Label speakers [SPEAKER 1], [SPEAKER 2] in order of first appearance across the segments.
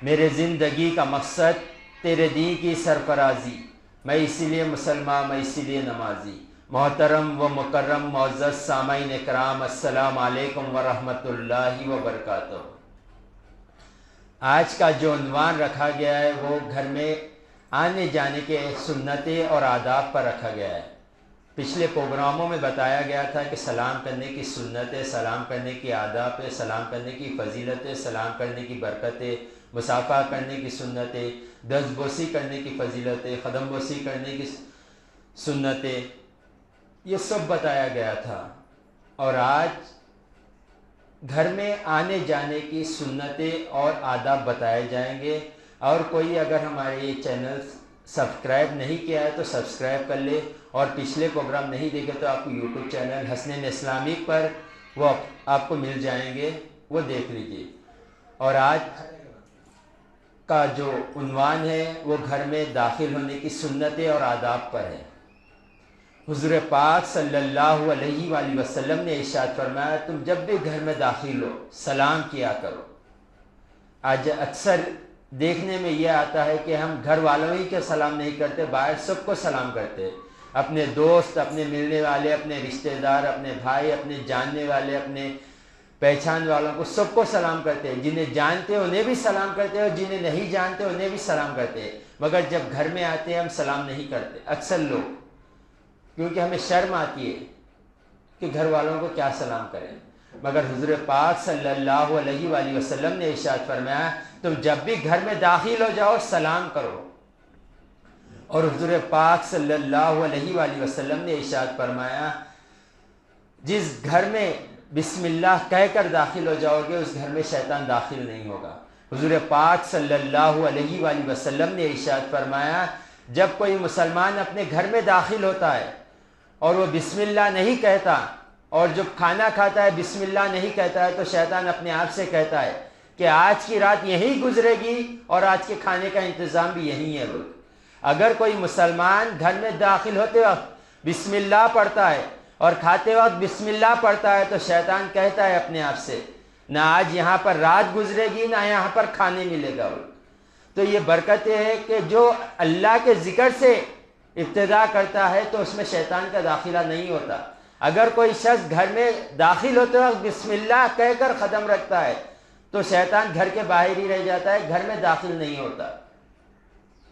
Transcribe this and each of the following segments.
[SPEAKER 1] میرے زندگی کا مقصد تیرے دین کی سرفرازی، میں اسی لیے مسلمان، میں اسی لیے نمازی۔ محترم و مکرم معزز سامعین کرام، السلام علیکم ورحمۃ اللہ وبرکاتہ۔ آج کا جو عنوان رکھا گیا ہے وہ گھر میں آنے جانے کے سنتیں اور آداب پر رکھا گیا ہے۔ پچھلے پروگراموں میں بتایا گیا تھا کہ سلام کرنے کی سنتیں، سلام کرنے کی آداب، سلام کرنے کی فضیلتیں، سلام کرنے کی برکتیں، مصافحہ کرنے کی سنتیں، دست بوسی کرنے کی فضیلتیں، قدم بوسی کرنے کی سنتیں، یہ سب بتایا گیا تھا۔ اور آج گھر میں آنے جانے کی سنتیں اور آداب بتائے جائیں گے۔ اور کوئی اگر ہمارے یہ چینل سبسکرائب نہیں کیا ہے تو سبسکرائب کر لے، اور پچھلے پروگرام نہیں دیکھے تو آپ کو یوٹیوب چینل حسنین اسلامک پر وہ آپ کو مل جائیں گے، وہ دیکھ لیجیے۔ اور آج کا جو عنوان ہے وہ گھر میں داخل ہونے کی سنتیں اور آداب پر ہے۔ حضور پاک صلی اللہ علیہ وآلہ وسلم نے ارشاد فرمایا، تم جب بھی گھر میں داخل ہو سلام کیا کرو۔ آج اکثر دیکھنے میں یہ آتا ہے کہ ہم گھر والوں ہی کے سلام نہیں کرتے، باہر سب کو سلام کرتے، اپنے دوست، اپنے ملنے والے، اپنے رشتہ دار، اپنے بھائی، اپنے جاننے والے، اپنے پہچان والوں کو سب کو سلام کرتے ہیں۔ جنہیں جانتے ہیں انہیں بھی سلام کرتے ہیں، اور جنہیں نہیں جانتے انہیں بھی سلام کرتے ہیں، مگر جب گھر میں آتے ہیں ہم سلام نہیں کرتے اکثر لوگ، کیونکہ ہمیں شرم آتی ہے کہ گھر والوں کو کیا سلام کریں۔ مگر حضور پاک صلی اللہ علیہ وآلہ وسلم نے ارشاد فرمایا، تم جب بھی گھر میں داخل ہو جاؤ سلام کرو۔ اور حضور پاک صلی اللہ علیہ وآلہ وسلم نے ارشاد فرمایا، جس گھر میں بسم اللہ کہہ کر داخل ہو جاؤ گے اس گھر میں شیطان داخل نہیں ہوگا۔ حضور پاک صلی اللہ علیہ وآلہ وسلم نے ارشاد فرمایا، جب کوئی مسلمان اپنے گھر میں داخل ہوتا ہے اور وہ بسم اللہ نہیں کہتا، اور جب کھانا کھاتا ہے بسم اللہ نہیں کہتا ہے، تو شیطان اپنے آپ سے کہتا ہے کہ آج کی رات یہیں گزرے گی اور آج کے کھانے کا انتظام بھی یہیں ہے۔ اگر کوئی مسلمان گھر میں داخل ہوتے وقت بسم اللہ پڑھتا ہے اور کھاتے وقت بسم اللہ پڑھتا ہے، تو شیطان کہتا ہے اپنے آپ سے، نہ آج یہاں پر رات گزرے گی نہ یہاں پر کھانے ملے گا۔ تو یہ برکت ہے کہ جو اللہ کے ذکر سے ابتدا کرتا ہے تو اس میں شیطان کا داخلہ نہیں ہوتا۔ اگر کوئی شخص گھر میں داخل ہوتے وقت بسم اللہ کہہ کر قدم رکھتا ہے تو شیطان گھر کے باہر ہی رہ جاتا ہے، گھر میں داخل نہیں ہوتا۔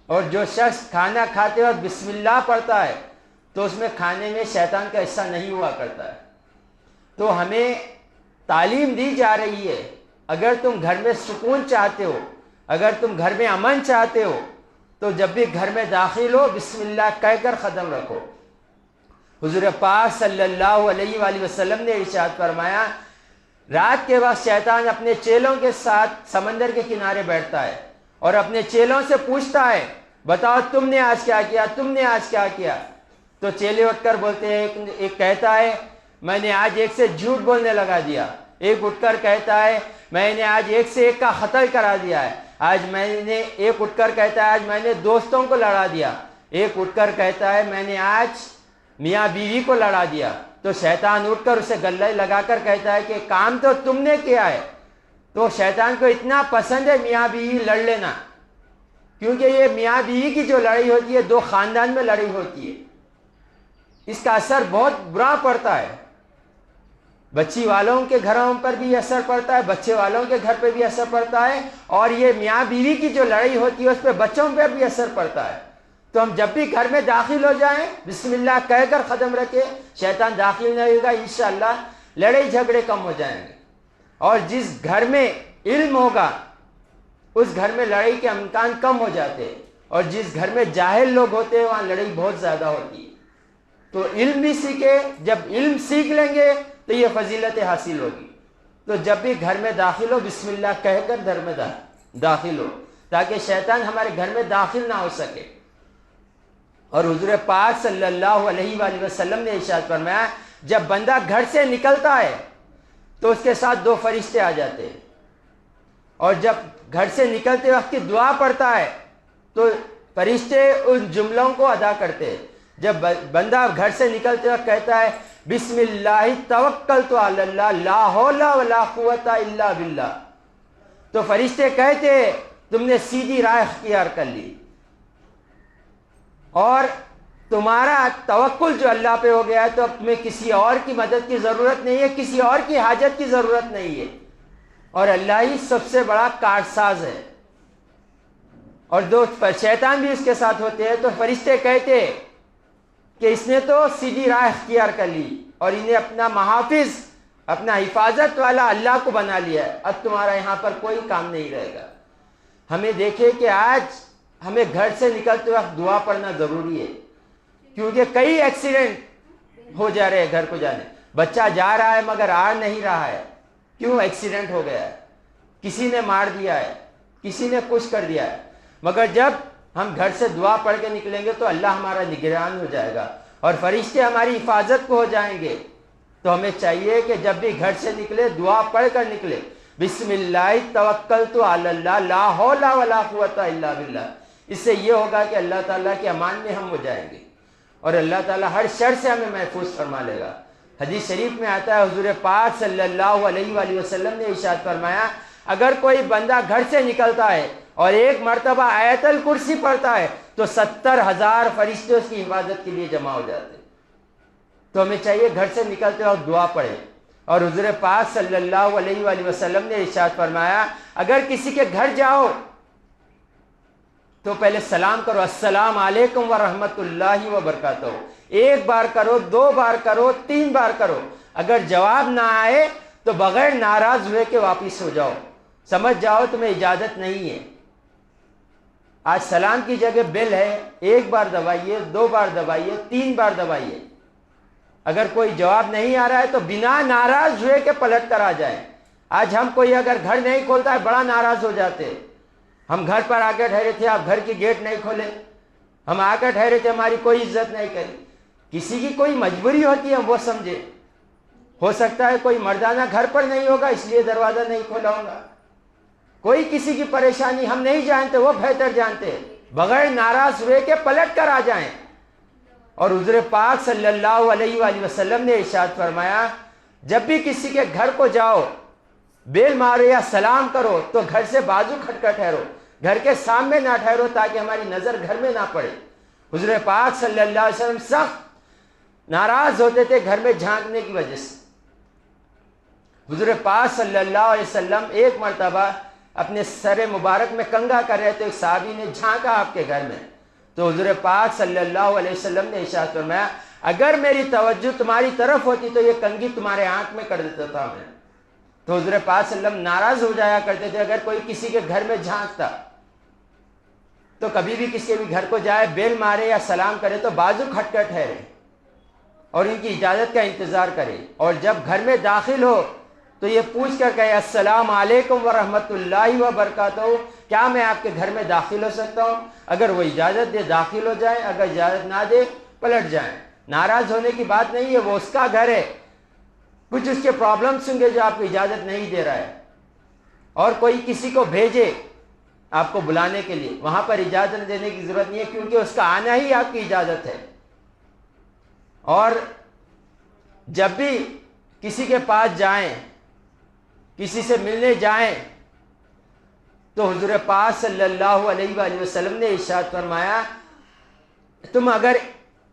[SPEAKER 1] اور جو شخص کھانا کھاتے وقت بسم اللہ پڑھتا ہے تو اس میں کھانے میں شیطان کا حصہ نہیں ہوا کرتا ہے۔ تو ہمیں تعلیم دی جا رہی ہے، اگر تم گھر میں سکون چاہتے ہو، اگر تم گھر میں امن چاہتے ہو، تو جب بھی گھر میں داخل ہو بسم اللہ کہہ کر قدم رکھو۔ حضور پاک صلی اللہ علیہ وآلہ وسلم نے ارشاد فرمایا، رات کے وقت شیطان اپنے چیلوں کے ساتھ سمندر کے کنارے بیٹھتا ہے اور اپنے چیلوں سے پوچھتا ہے، بتاؤ تم نے آج کیا کیا، تم نے آج کیا کیا؟ تو چیلے اٹھ کر بولتے ہیں، ایک کہتا ہے میں نے آج ایک سے جھوٹ بولنے لگا دیا، ایک اٹھ کر کہتا ہے میں نے آج ایک سے ایک کا قتل کرا دیا ہے، ایک اٹھ کر کہتا ہے آج میں نے دوستوں کو لڑا دیا، ایک اٹھ کر کہتا ہے میں نے آج میاں بیوی کو لڑا دیا۔ تو شیطان اٹھ کر اسے گلے لگا کر کہتا ہے کہ کام تو تم نے کیا ہے۔ تو شیطان کو اتنا پسند ہے میاں بیوی لڑ لینا، کیونکہ یہ میاں بیوی کی جو لڑائی ہوتی ہے دو خاندان میں لڑائی ہوتی ہے، اس کا اثر بہت برا پڑتا ہے، بچی والوں کے گھروں پر بھی اثر پڑتا ہے، بچے والوں کے گھر پہ بھی اثر پڑتا ہے، اور یہ میاں بیوی کی جو لڑائی ہوتی ہے اس پہ بچوں پہ بھی اثر پڑتا ہے۔ تو ہم جب بھی گھر میں داخل ہو جائیں بسم اللہ کہہ کر قدم رکھے، شیطان داخل نہیں ہوگا، انشاءاللہ لڑائی جھگڑے کم ہو جائیں گے۔ اور جس گھر میں علم ہوگا اس گھر میں لڑائی کے امکان کم ہو جاتے ہیں، اور جس گھر میں جاہل لوگ ہوتے ہیں وہاں لڑائی بہت زیادہ ہوتی ہے۔ تو علم بھی سیکھے، جب علم سیکھ لیں گے تو یہ فضیلت حاصل ہوگی۔ تو جب بھی گھر میں داخل ہو بسم اللہ کہہ کر گھر میں داخل ہو، تاکہ شیطان ہمارے گھر میں داخل نہ ہو سکے۔ اور حضور پاک صلی اللہ علیہ وآلہ وسلم نے ارشاد فرمایا، جب بندہ گھر سے نکلتا ہے تو اس کے ساتھ دو فرشتے آ جاتے ہیں، اور جب گھر سے نکلتے وقت کی دعا پڑھتا ہے تو فرشتے ان جملوں کو ادا کرتے ہیں۔ جب بندہ گھر سے نکلتے وقت کہتا ہے بسم اللہ توکلت علی اللہ لا حول ولا قوت الا باللہ، تو فرشتے کہتے تم نے سیدھی راہ اختیار کر لی اور تمہارا توکل جو اللہ پہ ہو گیا ہے، تو اب تمہیں کسی اور کی مدد کی ضرورت نہیں ہے، کسی اور کی حاجت کی ضرورت نہیں ہے، اور اللہ ہی سب سے بڑا کارساز ہے۔ اور شیطان بھی اس کے ساتھ ہوتے ہیں، تو فرشتے کہتے کہ اس نے تو سیدھی راہ اختیار کر لی اور انہیں اپنا محافظ، اپنا حفاظت والا اللہ کو بنا لیا ہے، اب تمہارا یہاں پر کوئی کام نہیں رہے گا۔ ہمیں دیکھیں کہ آج ہمیں گھر سے نکلتے وقت دعا پڑھنا ضروری ہے، کیونکہ کئی ایکسیڈنٹ ہو جا رہے ہیں گھر کو جانے، بچہ جا رہا ہے مگر آ نہیں رہا ہے، کیوں؟ ایکسیڈنٹ ہو گیا ہے، کسی نے مار دیا ہے، کسی نے کچھ کر دیا ہے، مگر جب ہم گھر سے دعا پڑھ کے نکلیں گے تو اللہ ہمارا نگران ہو جائے گا اور فرشتے ہماری حفاظت کو ہو جائیں گے۔ تو ہمیں چاہیے کہ جب بھی گھر سے نکلے دعا پڑھ کر نکلے، بسم اللہ توکلت علی اللہ لا حول ولا قوت الا باللہ۔ اس سے یہ ہوگا کہ اللہ تعالیٰ کے امان میں ہم ہو جائیں گے اور اللہ تعالیٰ ہر شر سے ہمیں محفوظ فرما لے گا۔ حدیث شریف میں آتا ہے، حضور پاک صلی اللہ علیہ وآلہ وسلم نے ارشاد فرمایا، اگر کوئی بندہ گھر سے نکلتا ہے اور ایک مرتبہ آیت الکرسی پڑھتا ہے تو 70,000 فرشتے اس کی حفاظت کے لیے جمع ہو جاتے ہیں۔ تو ہمیں چاہیے گھر سے نکلتے اور دعا پڑھیں، اور حضور پاک صلی اللہ علیہ وآلہ وسلم نے ارشاد فرمایا، اگر کسی کے گھر جاؤ تو پہلے سلام کرو، السلام علیکم ورحمۃ اللہ وبرکاتہ، ایک بار کرو، 2 بار کرو، 3 بار کرو، اگر جواب نہ آئے تو بغیر ناراض ہوئے کہ واپس ہو جاؤ، سمجھ جاؤ تمہیں اجازت نہیں ہے۔ آج سلام کی جگہ بیل ہے، 1 بار دبائیے، 2 بار دبائیے، 3 بار دبائیے، اگر کوئی جواب نہیں آ رہا ہے تو بنا ناراض ہوئے کہ پلٹ کر آ جائیں۔ آج ہم کوئی اگر گھر نہیں کھولتا ہے بڑا ناراض ہو جاتے ہیں، ہم گھر پر آ کے ٹھہرے تھے، آپ گھر کی گیٹ نہیں کھولے، ہم آ کر ٹھہرے تھے، ہماری کوئی عزت نہیں کری۔ کسی کی کوئی مجبوری ہوتی ہے وہ سمجھے، ہو سکتا ہے کوئی مردانہ گھر پر نہیں ہوگا اس لیے دروازہ نہیں کھولا ہوگا، کوئی کسی کی پریشانی ہم نہیں جانتے، وہ بہتر جانتے، بغیر ناراض ہوئے کہ پلٹ کر آ جائیں۔ اور حضور پاک صلی اللہ علیہ وآلہ وسلم نے ارشاد فرمایا، جب بھی کسی کے گھر کو جاؤ، بیل مارو یا سلام کرو تو گھر سے بازو کھٹ کر ٹھہرو، گھر کے سامنے نہ ٹھہرو تاکہ ہماری نظر گھر میں نہ پڑے۔ حضور پاک صلی اللہ علیہ وسلم سخت ناراض ہوتے تھے گھر میں جھانکنے کی وجہ سے۔ حضور پاک صلی اللہ علیہ وسلم ایک مرتبہ اپنے سر مبارک میں کنگھا کر رہے تھے، ایک صحابی نے جھانکا آپ کے گھر میں، تو حضور پاک صلی اللہ علیہ وسلم نے ارشاد فرمایا، اگر میری توجہ تمہاری طرف ہوتی تو یہ کنگھی تمہارے آنکھ میں کر دیتا تھا میں۔ تو حضور پاک صلی اللہ علیہ وسلم ناراض ہو جایا کرتے تھے اگر کوئی کسی کے گھر میں جھانکتا، تو کبھی بھی کسی کے بھی گھر کو جائے، بیل مارے یا سلام کرے تو بازو کھٹ کر ٹھہرے اور ان کی اجازت کا انتظار کرے، اور جب گھر میں داخل ہو تو یہ پوچھ کر کہے، السلام علیکم ورحمۃ اللہ وبرکاتہ، کیا میں آپ کے گھر میں داخل ہو سکتا ہوں؟ اگر وہ اجازت دے داخل ہو جائیں، اگر اجازت نہ دے پلٹ جائیں۔ ناراض ہونے کی بات نہیں ہے، وہ اس کا گھر ہے، کچھ اس کے پرابلمس ہوں گے جو آپ کو اجازت نہیں دے رہا ہے، اور کوئی کسی کو بھیجے آپ کو بلانے کے لیے، وہاں پر اجازت دینے کی ضرورت نہیں ہے، کیونکہ اس کا آنا ہی آپ کی اجازت ہے۔ اور جب بھی کسی کے پاس جائیں، کسی سے ملنے جائیں، تو حضور پاک صلی اللہ علیہ وآلہ وسلم نے ارشاد فرمایا، تم اگر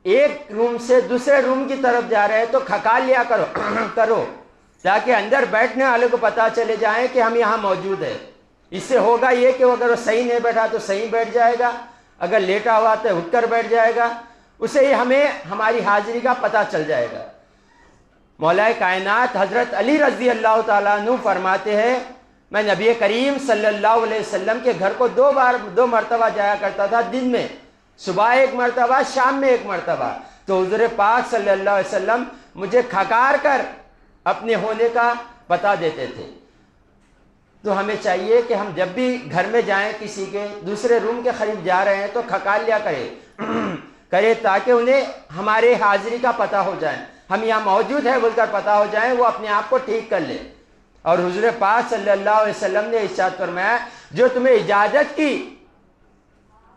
[SPEAKER 1] ایک روم سے دوسرے روم کی طرف جا رہے ہیں تو کھکا لیا کرو تاکہ اندر بیٹھنے والے کو پتہ چلے جائیں کہ ہم یہاں موجود ہیں۔ اس سے ہوگا یہ کہ اگر وہ صحیح نہیں بیٹھا تو صحیح بیٹھ جائے گا، اگر لیٹا ہوا تو اٹھ کر بیٹھ جائے گا، اسے ہمیں ہماری حاضری کا پتہ چل جائے گا۔ مولا کائنات حضرت علی رضی اللہ تعالیٰ عنہ فرماتے ہیں، میں نبی کریم صلی اللہ علیہ وسلم کے گھر کو 2 مرتبہ جایا کرتا تھا دن میں، صبح 1 مرتبہ، شام میں 1 مرتبہ، تو حضور پاک صلی اللہ علیہ وسلم مجھے کھکار کر اپنے ہونے کا بتا دیتے تھے۔ تو ہمیں چاہیے کہ ہم جب بھی گھر میں جائیں کسی کے دوسرے روم کے قریب جا رہے ہیں تو کھکار لیا کرے تاکہ انہیں ہمارے حاضری کا پتہ ہو جائے، ہم یہاں موجود ہیں بول کر پتہ ہو جائیں، وہ اپنے آپ کو ٹھیک کر لے۔ اور حضور پاک صلی اللہ علیہ وسلم نے ارشاد فرمایا، جو تمہیں اجازت کی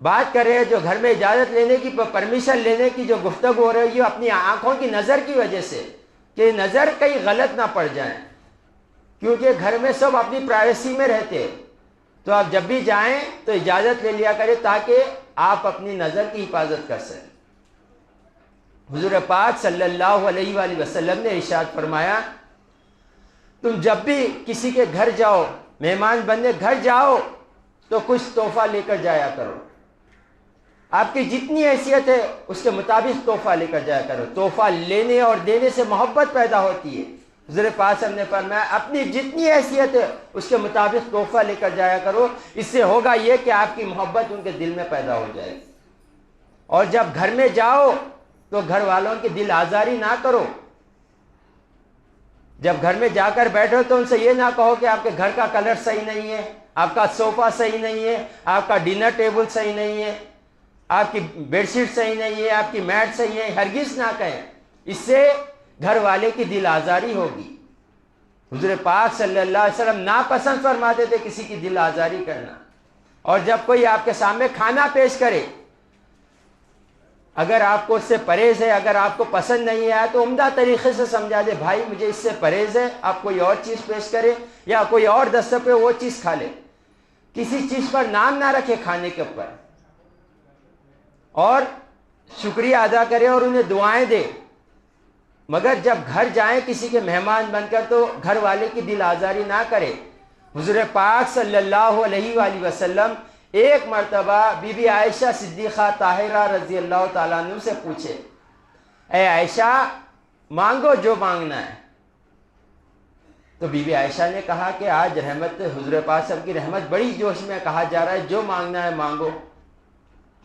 [SPEAKER 1] بات کر رہے ہیں، جو گھر میں اجازت لینے کی، پرمیشن لینے کی جو گفتگو ہو رہی ہے، اپنی آنکھوں کی نظر کی وجہ سے، کہ نظر کہیں غلط نہ پڑ جائیں، کیونکہ گھر میں سب اپنی پرائیویسی میں رہتے ہیں، تو آپ جب بھی جائیں تو اجازت لے لیا کریں تاکہ آپ اپنی نظر کی حفاظت کر سکیں۔ حضور پاک صلی اللہ علیہ وآلہ وسلم نے ارشاد فرمایا تم جب بھی کسی کے گھر جاؤ، مہمان بننے گھر جاؤ تو کچھ تحفہ لے کر جایا کرو، آپ کی جتنی حیثیت ہے اس کے مطابق تحفہ لے کر جایا کرو۔ تحفہ لینے اور دینے سے محبت پیدا ہوتی ہے۔ حضور پاک نے فرمایا اپنی جتنی حیثیت ہے اس کے مطابق تحفہ لے کر جایا کرو، اس سے ہوگا یہ کہ آپ کی محبت ان کے دل میں پیدا ہو جائے گی۔ اور جب گھر میں جاؤ تو گھر والوں کی دل آزاری نہ کرو۔ جب گھر میں جا کر بیٹھو تو ان سے یہ نہ کہو کہ آپ کے گھر کا کلر صحیح نہیں ہے، آپ کا صوفہ صحیح نہیں ہے، آپ کا ڈنر ٹیبل صحیح نہیں ہے، آپ کی بیڈ شیٹ صحیح نہیں ہے، آپ کی میٹ صحیح ہے، ہرگز نہ کہیں، اس سے گھر والے کی دل آزاری ہوگی۔ حضور پاک صلی اللہ علیہ وسلم ناپسند فرماتے تھے کسی کی دل آزاری کرنا۔ اور جب کوئی آپ کے سامنے کھانا پیش کرے، اگر آپ کو اس سے پرہیز ہے، اگر آپ کو پسند نہیں ہے تو عمدہ طریقے سے سمجھا دے بھائی مجھے اس سے پرہیز ہے، آپ کوئی اور چیز پیش کرے یا کوئی اور دستر پہ وہ چیز کھا لے۔ کسی چیز پر نام نہ رکھے کھانے کے اوپر، اور شکریہ ادا کرے اور انہیں دعائیں دے۔ مگر جب گھر جائیں کسی کے مہمان بن کر تو گھر والے کی دل آزاری نہ کرے۔ حضور پاک صلی اللہ علیہ وآلہ وسلم ایک مرتبہ بی بی عائشہ صدیقہ طاہرہ رضی اللہ تعالیٰ عنہ سے پوچھے اے عائشہ مانگو جو مانگنا ہے۔ تو بی بی عائشہ نے کہا کہ آج رحمت حضور پاک صلی اللہ علیہ وسلم کی رحمت بڑی جوش میں، کہا جا رہا ہے جو مانگنا ہے مانگو۔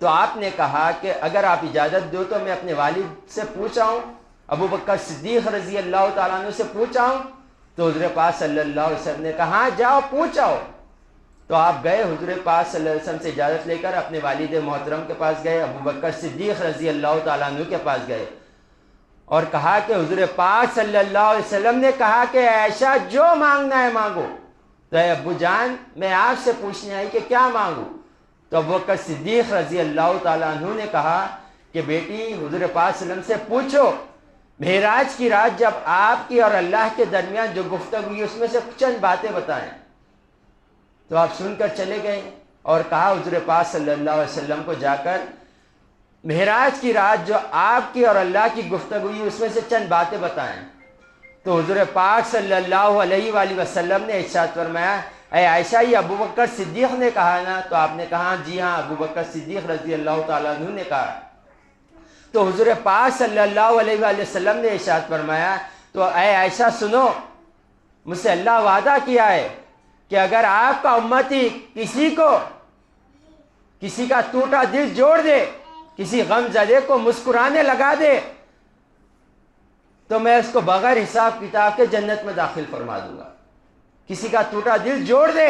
[SPEAKER 1] تو آپ نے کہا کہ اگر آپ اجازت دو تو میں اپنے والد سے پوچھا ہوں، ابو بکر صدیق رضی اللہ تعالیٰ عنہ سے پوچھا ہوں۔ تو حضور پاک صلی اللہ علیہ وسلم نے کہا ہاں جاؤ پوچھاؤ۔ تو آپ گئے، حضور پاک صلی اللہ علیہ وسلم سے اجازت لے کر اپنے والد محترم کے پاس گئے، ابو بکر صدیق رضی اللہ تعالیٰ عنہ کے پاس گئے اور کہا کہ حضور پاک صلی اللہ علیہ وسلم نے کہا کہ عائشہ جو مانگنا ہے مانگو۔ تو اے ابو جان میں آپ سے پوچھنے آئی کہ کیا مانگوں؟ تو ابو بکر صدیق رضی اللہ تعالیٰ عنہ نے کہا کہ بیٹی حضور پاک صلی اللہ علیہ وسلم سے پوچھو معراج کی رات جب آپ کی اور اللہ کے درمیان جو گفتگو ہوئی اس میں سے چند باتیں بتائیں۔ تو آپ سن کر چلے گئے اور کہا حضور پاک صلی اللہ علیہ وسلم کو جا کر معراج کی رات جو آپ کی اور اللہ کی گفتگو ہوئی اس میں سے چند باتیں بتائیں۔ تو حضور پاک صلی اللہ علیہ وآلہ وسلم نے ارشاد فرمایا اے عائشہ یہ ابو بکر صدیق نے کہا نا؟ تو آپ نے کہا جی ہاں ابو بکر صدیق رضی اللہ تعالیٰ عنہ نے کہا۔ تو حضور پاک صلی اللہ علیہ وآلہ وسلم نے ارشاد فرمایا تو اے عائشہ سنو، مجھ سے اللہ وعدہ کیا ہے کہ اگر آپ کا امتی کسی کا ٹوٹا دل جوڑ دے، کسی غم زدے کو مسکرانے لگا دے تو میں اس کو بغیر حساب کتاب کے جنت میں داخل فرما دوں گا۔ کسی کا ٹوٹا دل جوڑ دے،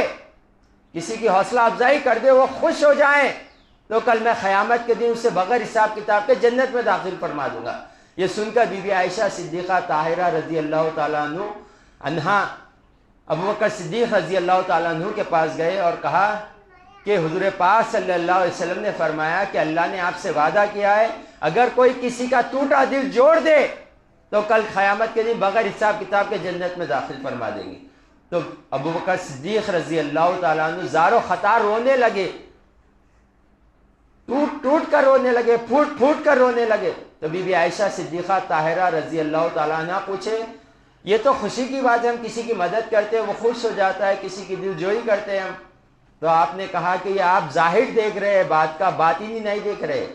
[SPEAKER 1] کسی کی حوصلہ افزائی کر دے، وہ خوش ہو جائیں تو کل میں قیامت کے دن اسے بغیر حساب کتاب کے جنت میں داخل فرما دوں گا۔ یہ سن کر بی بی عائشہ صدیقہ طاہرہ رضی اللہ تعالیٰ عنہا ابو بکر صدیق رضی اللہ تعالیٰ عنہ کے پاس گئے اور کہا کہ حضور پاک صلی اللہ علیہ وسلم نے فرمایا کہ اللہ نے آپ سے وعدہ کیا ہے اگر کوئی کسی کا ٹوٹا دل جوڑ دے تو کل قیامت کے دن بغیر حساب کتاب کے جنت میں داخل فرما دیں گے۔ تو ابو بکر صدیق رضی اللہ تعالیٰ عنہ زار و خطار رونے لگے، ٹوٹ ٹوٹ کر رونے لگے، پھوٹ پھوٹ کر رونے لگے۔ تو بی بی عائشہ صدیقہ طاہرہ رضی اللہ تعالیٰ عنہ پوچھے یہ تو خوشی کی بات ہے، ہم کسی کی مدد کرتے ہیں وہ خوش ہو جاتا ہے، کسی کی دل جوئی کرتے ہیں ہم۔ تو آپ نے کہا کہ یہ آپ ظاہر دیکھ رہے ہیں، بات کا باطنی نہیں دیکھ رہے۔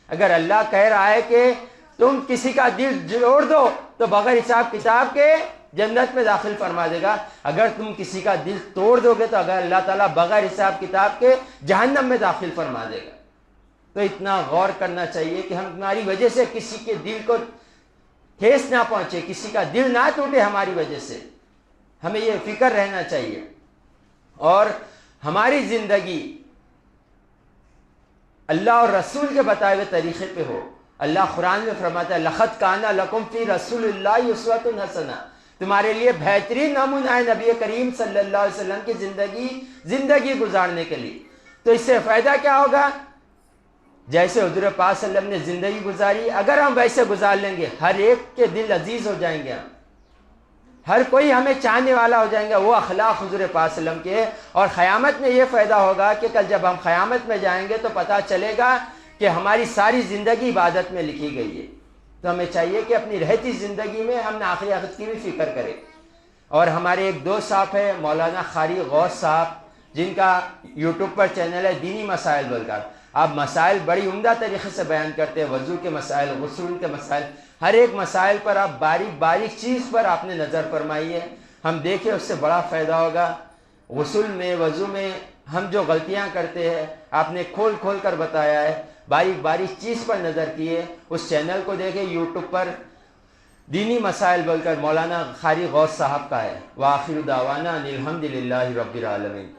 [SPEAKER 1] اگر اللہ کہہ رہا ہے کہ تم کسی کا دل جوڑ دو تو بغیر حساب کتاب کے جنت میں داخل فرما دے گا، اگر تم کسی کا دل توڑ دو گے تو اگر اللہ تعالیٰ بغیر حساب کتاب کے جہنم میں داخل فرما دے گا۔ تو اتنا غور کرنا چاہیے کہ ہماری وجہ سے کسی کے دل کو ٹھیس نہ پہنچے، کسی کا دل نہ ٹوٹے ہماری وجہ سے، ہمیں یہ فکر رہنا چاہیے۔ اور ہماری زندگی اللہ اور رسول کے بتائے ہوئے طریقے پہ ہو۔ اللہ قرآن میں فرماتا ہے لَقَدْ كَانَ لَكُمْ فِي رَسُولِ اللَّهِ أُسْوَةٌ حَسَنَةٌ، تمہارے لیے بہترین نمونہ ہے نبی کریم صلی اللہ علیہ وسلم کی زندگی گزارنے کے لیے۔ تو اس سے فائدہ کیا ہوگا؟ جیسے حضور پاک صلی اللہ علیہ وسلم نے زندگی گزاری اگر ہم ویسے گزار لیں گے ہر ایک کے دل عزیز ہو جائیں گے ہم۔ ہر کوئی ہمیں چاہنے والا ہو جائیں گے. وہ اخلاق حضور پاک صلی اللہ علیہ وسلم کے. اور قیامت میں یہ فائدہ ہوگا کہ کل جب ہم قیامت میں جائیں گے تو پتہ چلے گا کہ ہماری ساری زندگی عبادت میں لکھی گئی ہے. تو ہمیں چاہیے کہ اپنی رہتی زندگی میں ہم نے آخری وقت کی بھی فکر کریں. اور ہمارے ایک دوست صاحب ہے مولانا قاری غوث صاحب، جن کا یوٹیوب پر چینل ہے دینی مسائل بول کر. آپ مسائل بڑی عمدہ طریقے سے بیان کرتے ہیں، وضو کے مسائل، غسل کے مسائل، ہر ایک مسائل پر آپ باریک باریک چیز پر آپ نے نظر فرمائی ہے. ہم دیکھیں اس سے بڑا فائدہ ہوگا. غسل میں، وضو میں ہم جو غلطیاں کرتے ہیں آپ نے کھول کھول کر بتایا ہے، باریک باریک چیز پر نظر کیے. اس چینل کو دیکھیں، یوٹیوب پر دینی مسائل بول کر مولانا قاری غوث صاحب کا ہے. وآخر دعوانا ان الحمد للہ رب العالمین.